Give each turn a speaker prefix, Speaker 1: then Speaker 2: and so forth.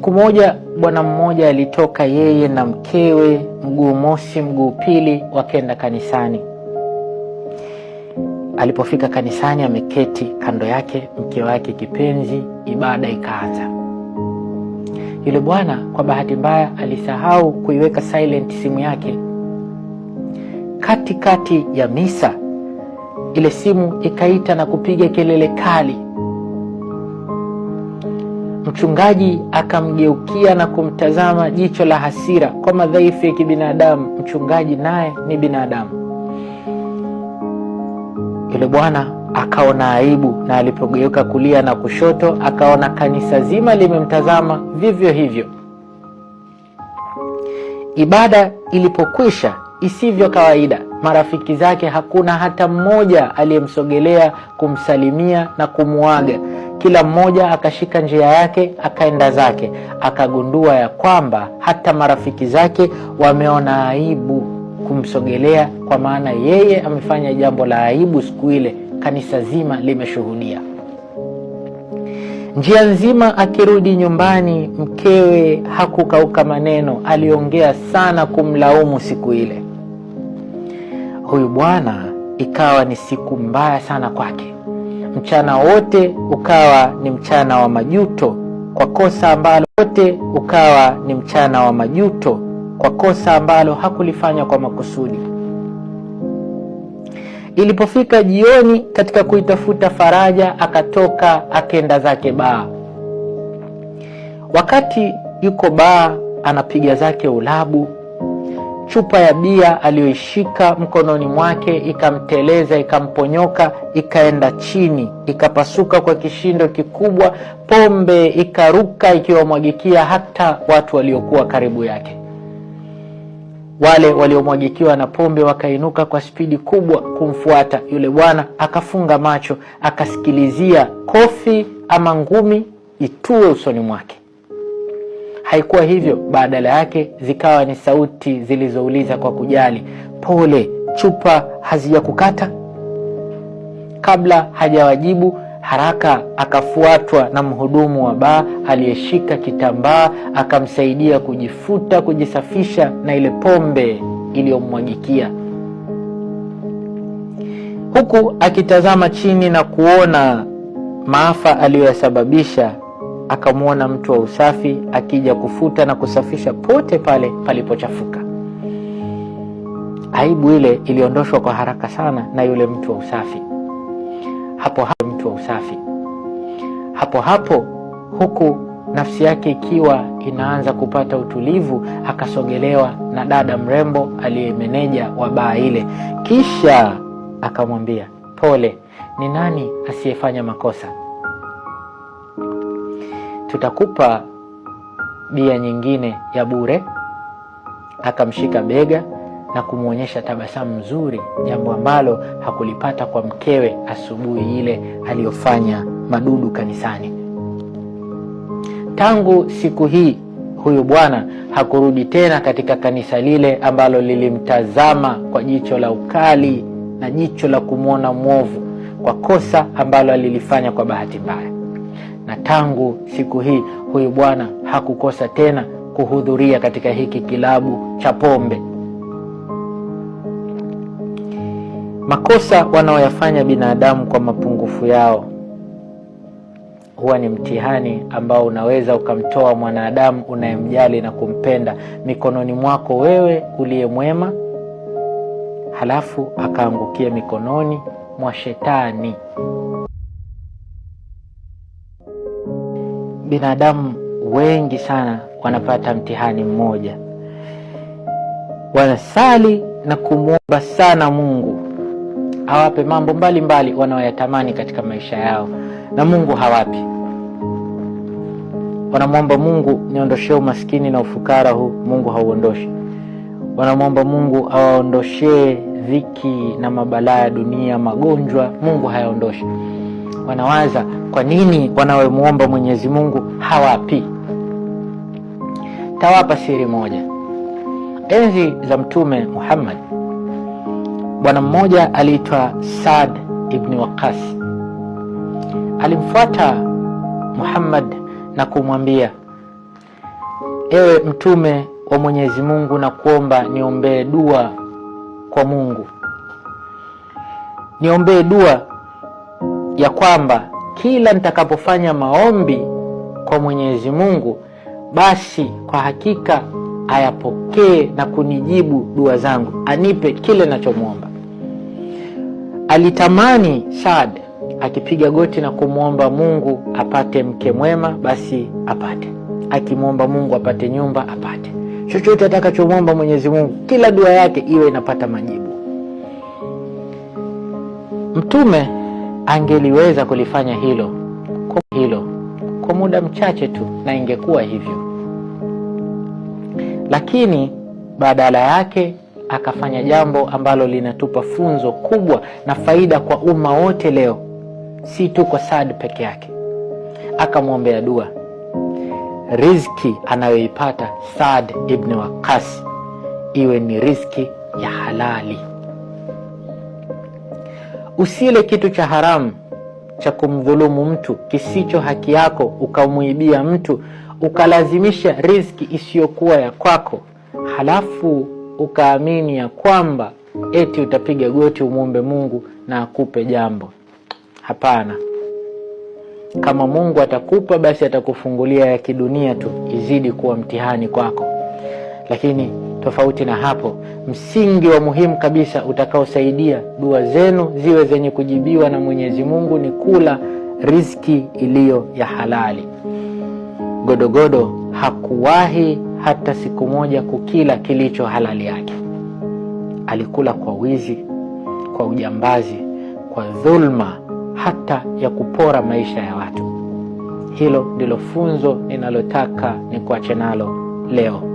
Speaker 1: Siku moja bwana mmoja alitoka yeye na mkewe, mguu mosi mguu pili, wakenda kanisani. Alipofika kanisani, ameketi kando yake mke wake kipenzi, ibada ikaanza. Yule bwana kwa bahati mbaya alisahau kuiweka silent simu yake. Katikati ya misa, ile simu ikaita na kupiga kelele kali. Mchungaji akamgeukia na kumtazama jicho la hasira kwa madhaifu ya kibinadamu. Mchungaji naye ni binadamu. Yule bwana akaona aibu, na alipogeuka kulia na kushoto akaona kanisa zima limemtazama vivyo hivyo. Ibada ilipokwisha, isivyo kawaida, marafiki zake hakuna hata mmoja aliyemsogelea kumsalimia na kumuaga. Kila mmoja akashika njia yake akaenda zake. Akagundua ya kwamba hata marafiki zake wameona aibu kumsogelea, kwa maana yeye amefanya jambo la aibu siku ile, kanisa zima limeshuhudia. Njia nzima akirudi nyumbani, mkewe hakukauka maneno, aliongea sana kumlaumu siku ile. Huyu bwana ikawa ni siku mbaya sana kwake. Mchana wote ukawa ni mchana wa majuto kwa kosa ambalo hakulifanya kwa makusudi. Ilipofika jioni, katika kuitafuta faraja, akatoka akenda zake baa. Wakati yuko baa, anapiga zake ulabu, chupa ya bia aliyoishika mkononi mwake ikamteleza, ikamponyoka, ikaenda chini, ikapasuka kwa kishindo kikubwa. Pombe ikaruka ikiwamwagikia hata watu waliokuwa karibu yake. Wale waliomwagikiwa na pombe wakainuka kwa spidi kubwa kumfuata. Yule bwana akafunga macho, akasikilizia kofi ama ngumi itue usoni mwake. Haikuwa hivyo, badala yake zikawa ni sauti zilizouliza kwa kujali, "Pole, chupa hazijakukata?" Kabla hajawajibu, haraka akafuatwa na mhudumu wa baa aliyeshika kitambaa, akamsaidia kujifuta, kujisafisha na ile pombe iliyomwagikia. Huku akitazama chini na kuona maafa aliyoyasababisha, akamwona mtu wa usafi akija kufuta na kusafisha pote pale palipochafuka. Aibu ile iliondoshwa kwa haraka sana na yule mtu wa usafi. Hapo hapo huku nafsi yake ikiwa inaanza kupata utulivu, akasogelewa na dada mrembo aliyemeneja wa baa ile. Kisha akamwambia, "Pole, ni nani asiyefanya makosa? Tutakupa bia nyingine ya bure." Akamshika bega na kumuonyesha tabasamu nzuri, jambo ambalo hakulipata kwa mkewe asubuhi ile aliyofanya madudu kanisani. Tangu siku hii, huyu bwana hakurudi tena katika kanisa lile ambalo lilimtazama kwa jicho la ukali na jicho la kumwona mwovu kwa kosa ambalo alilifanya kwa bahati mbaya. Na tangu siku hii, huyu bwana hakukosa tena kuhudhuria katika hiki kilabu cha pombe. Makosa wanaoyafanya binadamu kwa mapungufu yao huwa ni mtihani ambao unaweza ukamtoa mwanadamu unayemjali na kumpenda mikononi mwako wewe uliye mwema, halafu akaangukia mikononi mwa shetani. Binadamu wengi sana wanapata mtihani mmoja. Wanasali na kumwomba sana Mungu awape mambo mbalimbali wanaoyatamani katika maisha yao, na Mungu hawapi. Wanamwomba Mungu, "Niondoshe umaskini na ufukara huu." Mungu hauondoshi. Wanamwomba Mungu awaondoshe dhiki na mabalaa ya dunia, magonjwa. Mungu hayaondoshi. Wanawaza, kwa nini wanaomuomba Mwenyezi Mungu hawapi? Tawapa siri moja. Enzi za Mtume Muhammad, bwana mmoja aliitwa Saad ibn Waqas. Alimfuata Muhammad na kumwambia, Ewe mtume wa Mwenyezi Mungu, na kuomba niombee dua kwa Mungu. Niombee dua ya kwamba kila nitakapofanya maombi kwa Mwenyezi Mungu, basi kwa hakika ayapokee na kunijibu dua zangu, anipe kile ninachomwomba. Alitamani Saad akipiga goti na kumwomba Mungu apate mke mwema, basi apate. Akimwomba Mungu apate nyumba, apate. Chochote atakachomwomba Mwenyezi Mungu, kila dua yake iwe inapata majibu. Mtume angeliweza kulifanya hilo kwa muda mchache tu, na ingekuwa hivyo, lakini badala yake akafanya jambo ambalo linatupa funzo kubwa na faida kwa umma wote leo, si tu kwa Saad peke yake. Akamwombea dua riziki anayoipata Saad ibn Waqqas iwe ni riziki ya halali. Usile kitu cha haramu, cha kumdhulumu mtu, kisicho haki yako, ukamuibia mtu, ukalazimisha riziki isiyokuwa ya kwako, halafu ukaamini ya kwamba eti utapiga goti umwombe Mungu na akupe jambo. Hapana. Kama Mungu atakupa, basi atakufungulia ya kidunia tu, izidi kuwa mtihani kwako. Lakini tofauti na hapo, msingi wa muhimu kabisa utakaosaidia dua zenu ziwe zenye kujibiwa na Mwenyezi Mungu ni kula riziki iliyo ya halali. Godogodo hakuwahi hata siku moja kukila kilicho halali yake. Alikula kwa wizi, kwa ujambazi, kwa dhulma, hata ya kupora maisha ya watu. Hilo ndilo funzo ninalotaka nikuache nalo leo.